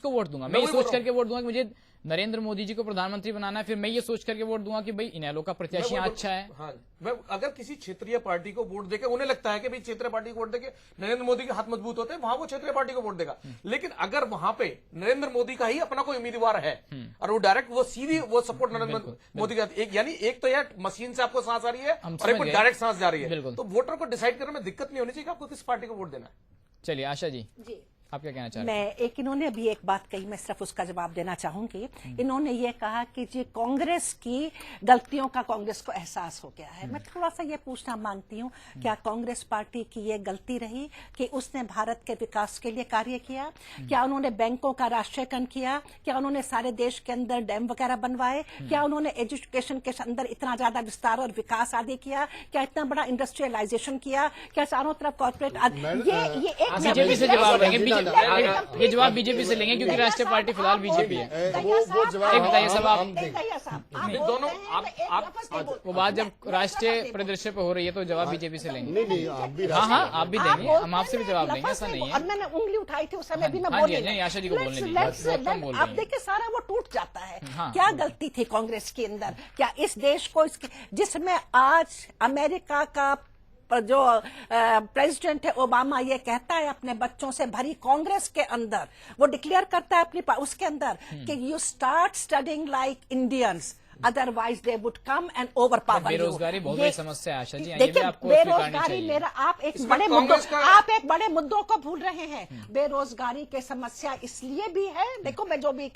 को वोट दूंगा, मैं ये सोच करके वोट दूंगा कि मुझे नरेंद्र मोदी जी को प्रधानमंत्री बनाना है, फिर मैं ये सोच करके वोट दूंगा कि भाई इनेलो का प्रत्याशी अच्छा है। हाँ, मैं अगर किसी क्षेत्रीय पार्टी को वोट देके उन्हें लगता है कि भाई क्षेत्रीय पार्टी को वोट देके नरेंद्र मोदी के हाथ मजबूत होते हैं, वहां वो क्षेत्रीय पार्टी को वोट देगा। लेकिन अगर वहां पे नरेंद्र मोदी का ही अपना कोई उम्मीदवार है और वो डायरेक्ट वो सीधी वो सपोर्ट नरेंद्र मोदी का, यानी एक तो यार मशीन से आपको सांस आ रही है और एक डायरेक्ट सांस जा रही है, तो वोटर को डिसाइड करने में दिक्कत नहीं होनी चाहिए कि आपको किस पार्टी को वोट देना है। चलिए आशा जी, आप क्या कहना चाह रहे हैं? इन्होंने अभी एक बात कही, मैं सिर्फ उसका जवाब देना चाहूंगी। इन्होंने ये कहा कि जी कांग्रेस की गलतियों का कांग्रेस को एहसास हो गया है। मैं थोड़ा सा ये पूछना मांगती हूँ, क्या कांग्रेस पार्टी की ये गलती रही कि उसने भारत के विकास के लिए कार्य किया? क्या उन्होंने बैंकों का राष्ट्रीयकरण किया? क्या उन्होंने सारे देश के अंदर डैम वगैरह बनवाए? क्या उन्होंने एजुकेशन के अंदर इतना ज्यादा विस्तार और विकास आदि किया? क्या इतना बड़ा इंडस्ट्रियलाइजेशन किया? क्या चारों तरफ कॉर्पोरेट ये बीजेपी से जवाब देंगे, ये जवाब बीजेपी से लेंगे क्योंकि राष्ट्रीय पार्टी फिलहाल बीजेपी है। वो जवाब बताइए साहब, आप दोनों वो बात जब राष्ट्रीय परिदृश्य पे हो रही है तो जवाब बीजेपी से लेंगे। नहीं आप भी हाँ आप भी देंगे, हम आपसे भी जवाब देंगे, ऐसा नहीं है। मैंने उंगली उठाई थी उस समय भी मैं बोली नहीं, आशा जी को बोलने दीजिए। आप देखिए सारा वो टूट जाता है। क्या गलती थी कांग्रेस के अंदर? क्या इस देश को जिसमें आज अमेरिका का जो प्रेसिडेंट है ओबामा ये कहता है अपने बच्चों से भरी कांग्रेस के अंदर, वो डिक्लेयर करता है अपनी उसके अंदर कि you start studying like Indians, otherwise they would come and overpower you. बेरोजगारी बहुत बड़ी समस्या है आशा जी, देखिए बेरोजगारी मेरा आप एक बड़े मुद्दों को भूल रहे हैं। बेरोजगारी की समस्या इसलिए भी है, देखो मैं जो भी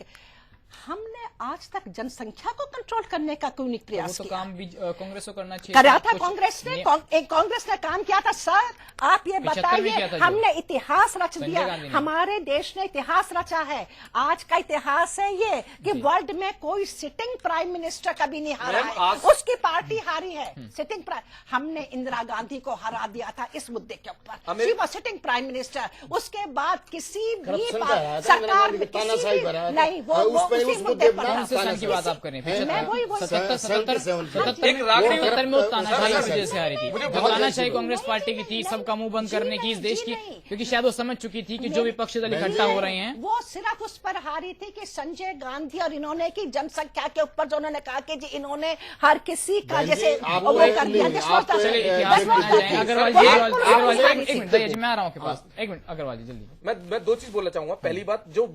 हमने आज तक जनसंख्या को कंट्रोल करने का कोई प्रयास किया? काम कांग्रेस को करना चाहिए। करा था कांग्रेस ने, कांग्रेस ने काम किया था। सर आप ये बताइए, हमने इतिहास रच दिया, हमारे देश ने इतिहास रचा है। आज का इतिहास है ये कि वर्ल्ड में कोई सिटिंग प्राइम मिनिस्टर कभी नहीं हारा है, उसकी पार्टी हारी है। सिटिंग हमने इंदिरा गांधी को हरा दिया था इस मुद्दे के ऊपर, she was sitting prime minister. उसके बाद किसी भी सरकार नहीं, वो कौन से सन की बात आप कर रहे हैं? 77 में तानाशाही जैसे आ रही थी, तानाशाही कांग्रेस पार्टी की थी, सबका मुंह बंद करने की इस देश की, क्योंकि शायद वो समझ चुकी थी कि जो विपक्षी दल इकट्ठा हो रहे हैं वो सिर्फ उस पर हारी थी कि संजय गांधी और इन्होंने की जनसंख्या के ऊपर जो उन्होंने कहा कि जी इन्होंने हर किसी का जैसे वो कर दिया। अग्रवाल जी, मैं आ रहा हूँ आपके पास, एक मिनट अग्रवाल जी जल्दी। मैं दो चीज बोलना चाहूंगा। पहली बात, जो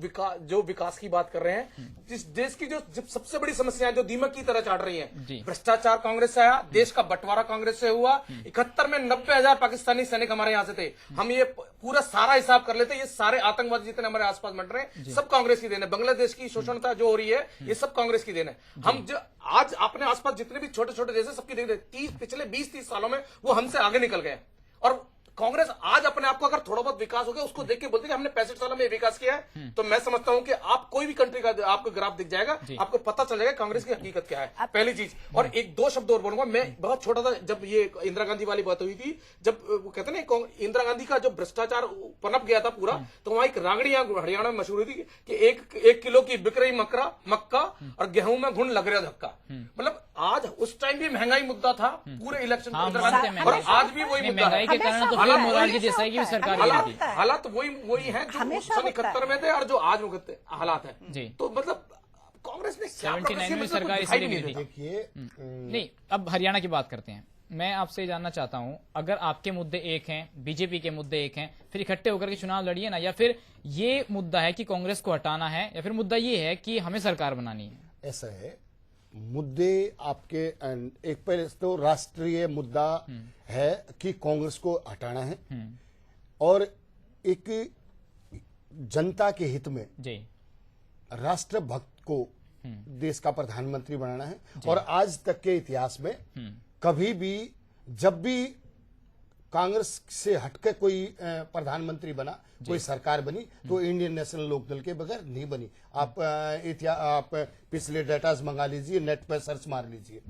विकास की बात कर रहे हैं, जिस देश की जो सबसे बड़ी समस्याएं जो दीमक की तरह चाट रही हैं, भ्रष्टाचार कांग्रेस से आया, देश का बंटवारा कांग्रेस से हुआ। 71 में 90,000 पाकिस्तानी सैनिक हमारे यहाँ से थे। हम ये पूरा सारा हिसाब कर लेते, ये सारे आतंकवादी जितने हमारे आसपास बट रहे हैं सब कांग्रेस की देन है। बांग्लादेश की शोषणता जो हो रही है ये सब कांग्रेस की देन है। हम जो आज अपने आसपास जितने भी छोटे छोटे देश है सबकी देन है। पिछले 20-30 सालों में वो हमसे आगे निकल गए। और कांग्रेस आज अपने आप को अगर थोड़ा बहुत विकास हो गया उसको देख के बोलते हैं कि हमने 65 सालों में विकास किया है। तो मैं समझता हूं कि आप कोई भी कंट्री का आपको ग्राफ दिख जाएगा, आपको पता चल जाएगा कांग्रेस की हकीकत क्या है। पहली चीज। और एक दो शब्द और बोलूंगा, मैं बहुत छोटा था जब ये इंदिरा गांधी वाली बात हुई थी, जब वो कहते ना इंदिरा गांधी का जो भ्रष्टाचार पनप गया था पूरा, तो वहां एक रांगड़ी हरियाणा में मशहूर थी कि एक किलो की बिक रही मक्का और गेहूं में घुन लग रहा धक्का। मतलब आज उस टाइम भी महंगाई मुद्दा था पूरे इलेक्शन और आज भी वही मुद्दा है। हालात वही है जो 1971 में थे और जो आज हालात है। तो मतलब कांग्रेस ने 79 में सरकार इसलिए नहीं थी। नहीं, अब हरियाणा की बात करते हैं। मैं आपसे जानना चाहता हूं, अगर आपके मुद्दे एक हैं, बीजेपी के मुद्दे एक हैं, फिर इकट्ठे होकर के चुनाव लड़िए ना, या फिर ये मुद्दा है कि कांग्रेस को हटाना है, या फिर मुद्दा ये है कि हमें सरकार बनानी है? ऐसा है, मुद्दे आपके एक पहले तो राष्ट्रीय मुद्दा है कि कांग्रेस को हटाना है और एक जनता के हित में राष्ट्रभक्त को देश का प्रधानमंत्री बनाना है। और आज तक के इतिहास में कभी भी जब भी कांग्रेस से हटकर कोई प्रधानमंत्री बना, कोई सरकार बनी, तो इंडियन नेशनल लोकदल के बगैर नहीं बनी। आप पिछले डेटाज मंगा लीजिए, नेट पर सर्च मार लीजिए।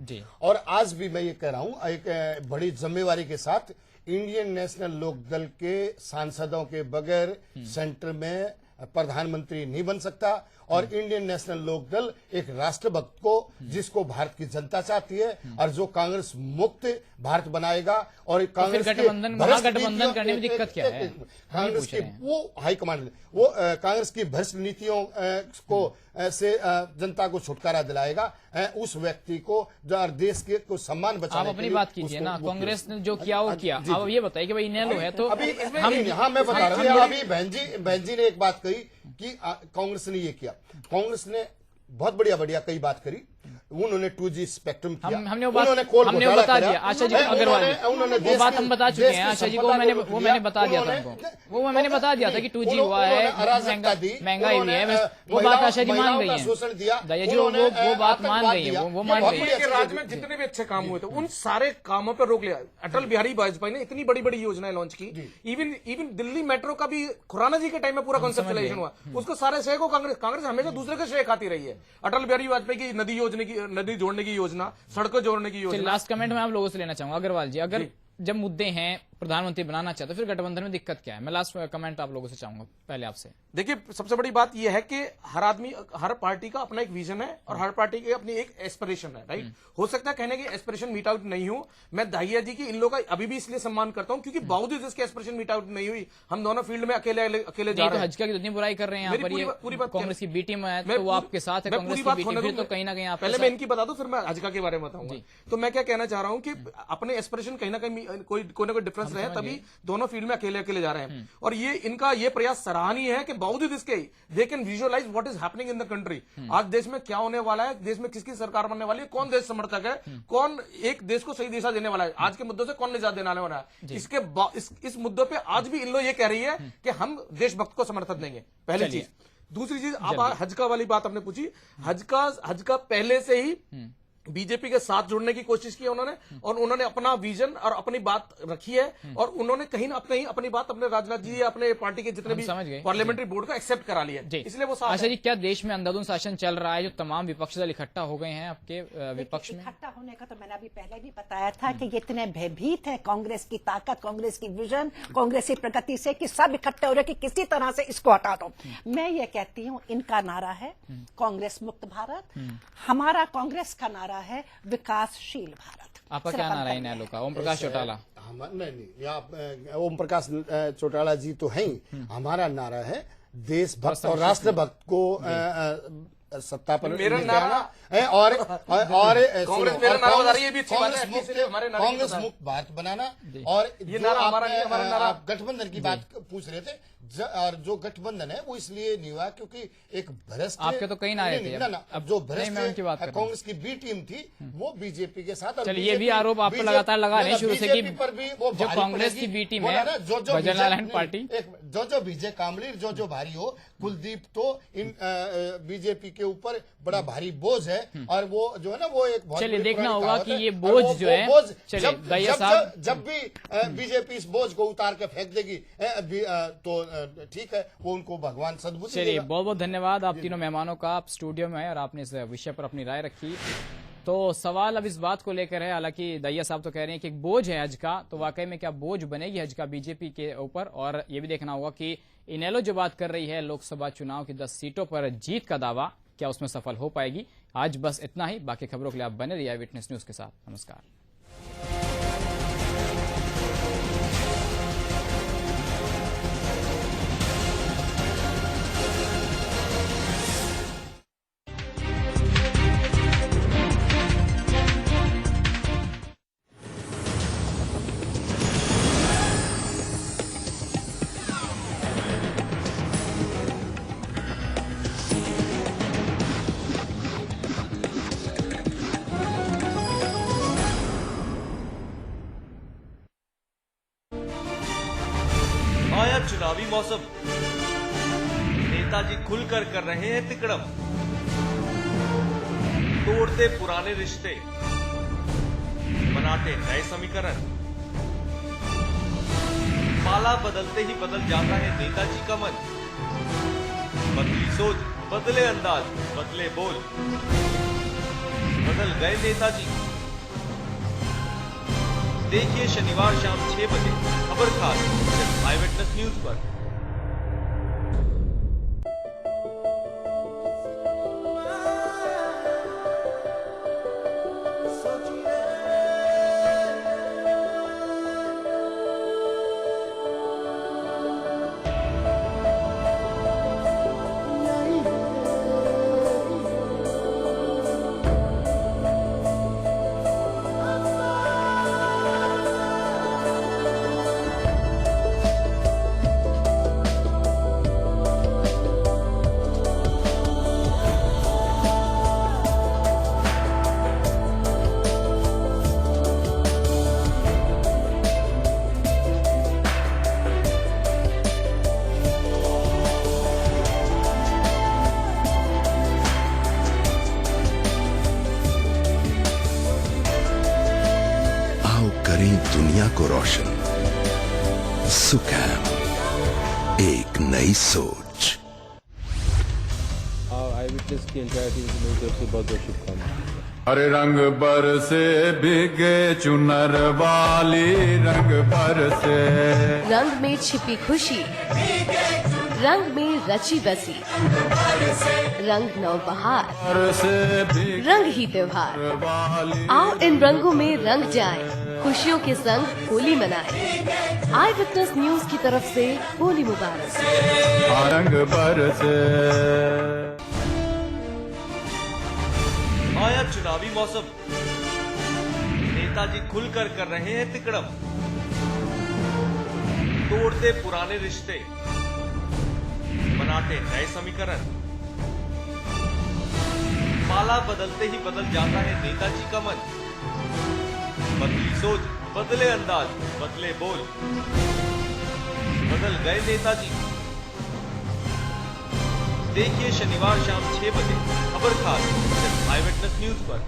और आज भी मैं ये कह रहा हूं, एक बड़ी जिम्मेवारी के साथ, इंडियन नेशनल लोकदल के सांसदों के बगैर सेंटर में प्रधानमंत्री नहीं बन सकता। और इंडियन नेशनल लोकदल एक राष्ट्रभक्त को, जिसको भारत की जनता चाहती है और जो कांग्रेस मुक्त भारत बनाएगा। और कांग्रेस महागठबंधन करने में दिक्कत क्या है? कांग्रेस की वो हाईकमांड, वो कांग्रेस की भ्रष्ट नीतियों को से जनता को छुटकारा दिलाएगा, उस व्यक्ति को जो देश के को सम्मान बचाने। आप अपनी बात कीजिए ना, कांग्रेस ने जो किया वो किया। आप ये बताइए कि भाई इनेलो है तो अभी हाँ मैं बता रहा हूँ। अभी बहन जी ने एक बात कही कि कांग्रेस ने ये किया। कांग्रेस ने बहुत बढ़िया कई बात करी। उन्होंने 2G स्पेक्ट्रम किया, हमने वो बता दिया आशा जी अग्रवाल, वो बात हम बता चुके हैं आशा जी को। मैंने बता दिया था उनको, वो मैंने बता दिया था कि 2G हुआ है, महंगाई हुई है, वो बात आशा जी मान गई है। दया जी वो बात मान गई है, वो मान गई है। राज्य में जितने भी अच्छे काम हुए थे उन सारे कामों पर रोक लिया। अटल बिहारी वाजपेयी ने इतनी बड़ी बड़ी योजनाएं लॉन्च की। इवन दिल्ली मेट्रो का भी खुराना जी के टाइम में पूरा कॉन्सेप्चुलाइजेशन हुआ, उसको सारे श्रेय को कांग्रेस हमेशा दूसरे के श्रेय खाती रही है। अटल बिहारी वाजपेयी की नदी जोड़ने की योजना, सड़कों जोड़ने की योजना। लास्ट कमेंट में आप लोगों से लेना चाहूंगा अग्रवाल जी, अगर जब मुद्दे हैं प्रधानमंत्री बनाना चाहते फिर गठबंधन में दिक्कत क्या है? मैं लास्ट कमेंट आप लोगों से चाहूंगा पहले आपसे। देखिए, सबसे बड़ी बात यह है कि हर आदमी, हर पार्टी का अपना एक विजन है और हर पार्टी की अपनी एक एस्पिरेशन है, राइट। हो सकता है कहने की एस्पिरेशन मीट आउट नहीं हो। मैं दाहिया जी की इन लोगों का अभी भी इसलिए सम्मान करता हूं क्योंकि बावजूद इसके एस्पिरेशन मीट आउट नहीं हुई, हम दोनों फील्ड में अकेले जा रहे हैं। हज की इतनी बुराई कर रहे हैं पूरी बात कांग्रेस की बी टीम है तो वो आपके साथ है, कांग्रेस की बी टीम तो कहीं ना कहीं आप पहले मैं इनकी बता दूं फिर मैं हजका के बारे में बताऊंगा। तो मैं क्या कहना चाह रहा हूं कि अपने एस्पिरेशन कहीं ना कहीं कोई ना कोई डिफरेंस रहे, तभी दोनों फील्ड में अकेले जा रहे हैं। और ये इनका ये प्रयास सराहनीय है कि बावजूद इसके they can visualise what is happening in the country. आज देश में क्या होने वाला है, देश में किसकी सरकार बनने वाली है, कौन देश समर्थक है, कौन एक देश को सही दिशा देने वाला है, आज के मुद्दों से कौन निजात देने वाला है। इस मुद्दों पर आज भी इन लोग ये कह रही है कि हम देशभक्त को समर्थन देंगे, पहली चीज। दूसरी चीज, आप हज का वाली बात आपने पूछी। हज का पहले से ही बीजेपी के साथ जुड़ने की कोशिश की उन्होंने, और उन्होंने अपना विजन और अपनी बात रखी है, और उन्होंने कहीं ना कहीं अपनी बात अपने राजनाथ जी या अपने पार्टी के जितने भी पार्लियामेंट्री बोर्ड का एक्सेप्ट करा लिया, इसलिए वो साथ। अच्छा जी, क्या देश में अंधाधुंध शासन चल रहा है? जो तमाम विपक्षी दल इकट्ठा हो गए हैं आपके विपक्ष में, इकट्ठा होने का तो मैंने अभी पहले भी बताया था कि ये इतने भयभीत है कांग्रेस की ताकत, कांग्रेस की विजन, कांग्रेस की प्रगति से कि सब इकट्ठे हो रहे कि किसी तरह से इसको हटा दो। मैं ये कहती हूँ, इनका नारा है कांग्रेस मुक्त भारत, हमारा कांग्रेस का नारा है विकासशील भारत। आपका क्या नारा है इनेलो का? ओम प्रकाश चौटाला? नहीं, ओम प्रकाश चौटाला जी तो है ही। हमारा नारा है देशभक्त और राष्ट्रभक्त को सत्ता पर मेरा नारा है, और कांग्रेस मुक्त भारत बनाना। और ये नारा हमारा गठबंधन की बात पूछ रहे थे, और जो गठबंधन है वो इसलिए नहीं हुआ क्योंकि एक भ्रष्ट, आपके तो कई नारे थे। अब जो भ्रष्ट कांग्रेस की बी टीम थी वो बीजेपी के साथ। चलिए, ये भी आरोप आप लगातार लगा रहे हैं शुरू से कि जो कांग्रेस की बी टीम है बजरंग पार्टी, जो विजय कामली जो भारी हो, कुलदीप तो इन बीजेपी के ऊपर बड़ा भारी बोझ है, और वो जो है ना वो एक बहुत, चलिए देखना होगा कि ये बोझ जो है, चलिए जब भी बीजेपी इस बोझ को उतार के फेंक देगी तो ठीक है, वो उनको भगवान सद्बुद्धि देगा। चलिए, बहुत बहुत धन्यवाद आप तीनों मेहमानों का, आप स्टूडियो में आए और आपने इस विषय पर अपनी राय रखी। तो सवाल अब इस बात को लेकर है, हालांकि दैया साहब तो कह रहे हैं कि एक बोझ है हज का, तो वाकई में क्या बोझ बनेगी हज का बीजेपी के ऊपर? और ये भी देखना होगा कि इनेलो जो बात कर रही है लोकसभा चुनाव की 10 सीटों पर जीत का दावा, क्या उसमें सफल हो पाएगी? आज बस इतना ही, बाकी खबरों के लिए आप बने रहिए विटनेस न्यूज के साथ। नमस्कार। आया चुनावी मौसम, नेताजी खुलकर कर रहे हैं तिकड़म, तोड़ते पुराने रिश्ते, बनाते नए समीकरण, पाला बदलते ही बदल जाता है नेताजी का मन, बदली सोच, बदले अंदाज, बदले बोल, बदल गए नेताजी। देखिए शनिवार शाम 6 बजे खबर खास सिर्फ आई विटनेस न्यूज पर। दुनिया को रोशन। सुकैम, एक नई सोच। आई विटनेस की एंटायर टीम की मेरी तरफ से बहुत बहुत शुभकामनाएं। हरे रंग बरसे भीगे चुनर वाली, रंग बरसे। रंग में छिपी खुशी, रंग में रची बसी, रंग नवबहार, रंग ही त्योहार। आओ इन रंगों में रंग जाए, खुशियों के संग होली मनाए। आई विटनेस न्यूज की तरफ से होली मुबारक। रंग बरसे। आया चुनावी मौसम, नेताजी खुलकर कर रहे हैं तिकड़म, तोड़ते पुराने रिश्ते, बनाते नए समीकरण। माला बदलते ही बदल जाता है नेताजी का मन। बदली सोच, बदले अंदाज, बदले बोल, बदल गए नेताजी। देखिए शनिवार शाम 6 बजे खबर खास सिर्फ आई विटनेस न्यूज पर।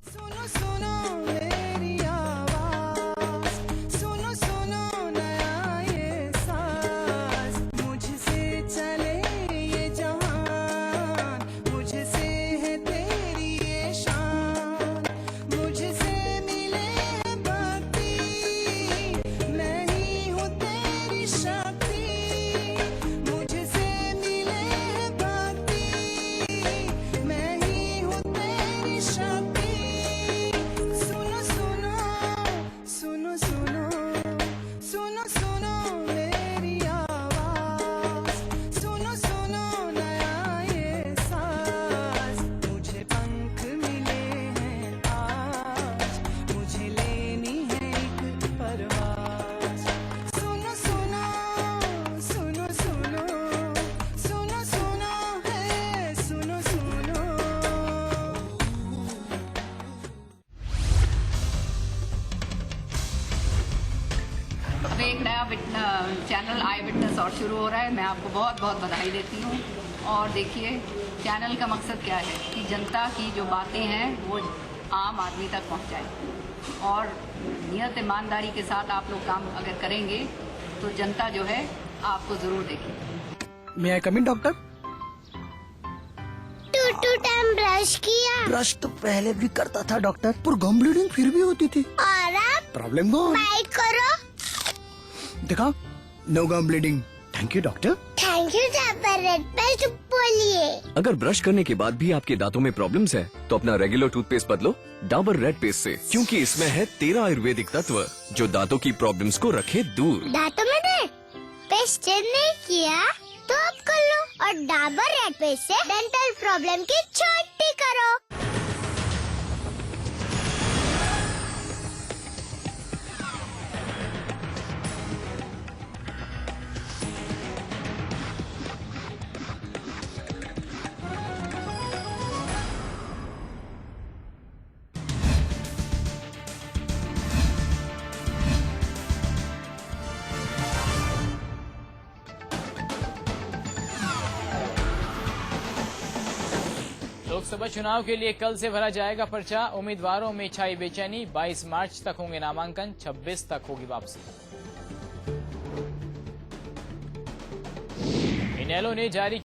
सुनो सुनो मेरी आवाज, सुनो सुनो नया ये साज। मुझसे चले ये जहान, मुझसे है तेरी ये शान। मुझसे मिले भक्ति, मैं ही हूँ तेरी शक्ति। एक नया चैनल आई विटनेस और शुरू हो रहा है। मैं आपको बहुत बहुत बधाई देती हूँ। और देखिए चैनल का मकसद क्या है कि जनता की जो बातें हैं वो आम आदमी तक पहुँचाए। और नियत ईमानदारी के साथ आप लोग काम अगर करेंगे तो जनता जो है आपको जरूर देखेगी। मैं आई कम इन डॉक्टर? 2 टाइम ब्रश किया। ब्रश तो पहले भी करता था डॉक्टर, पर गम ब्लीडिंग फिर भी होती थी। और अब प्रॉब्लम गॉन। बाइक करो। देखा, no gum bleeding. Thank you doctor. Thank you Dabur red paste बोलिए। अगर ब्रश करने के बाद भी आपके दांतों में प्रॉब्लम्स है तो अपना रेगुलर टूथपेस्ट बदलो डाबर रेड पेस्ट से, क्योंकि इसमें है 13 आयुर्वेदिक तत्व जो दांतों की प्रॉब्लम्स को रखे दूर। दांतों में दर्द, पेस्ट नहीं किया तो अब कर लो, और डाबर रेड पेस्ट से डेंटल प्रॉब्लम की छुट्टी करो। लोकसभा चुनाव के लिए कल से भरा जाएगा पर्चा। उम्मीदवारों में छाई बेचैनी। 22 मार्च तक होंगे नामांकन, 26 तक होगी वापसी। इनेलो ने जारी